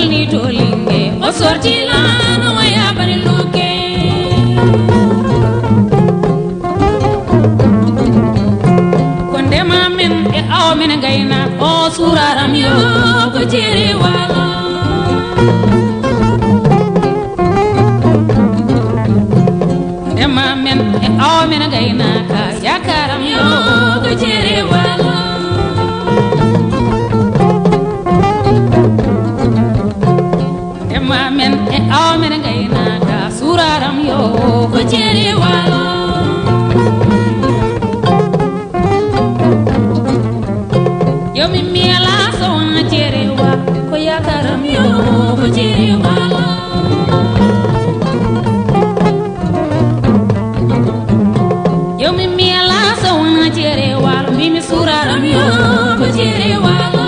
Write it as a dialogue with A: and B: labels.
A: tolni tolinge o sorti lana waya bani luke konde mamen e aw men gayna o suraram yo ko jere wala konde mamen e aw men gayna ka yakaram yo ko jere wala men e aw men gayna ka suraram yo ko jere wala yo mi miela so na jere wa ko yakaram yo ko jere wala yo mi miela so na jere wa mi suraram yo ko jere wala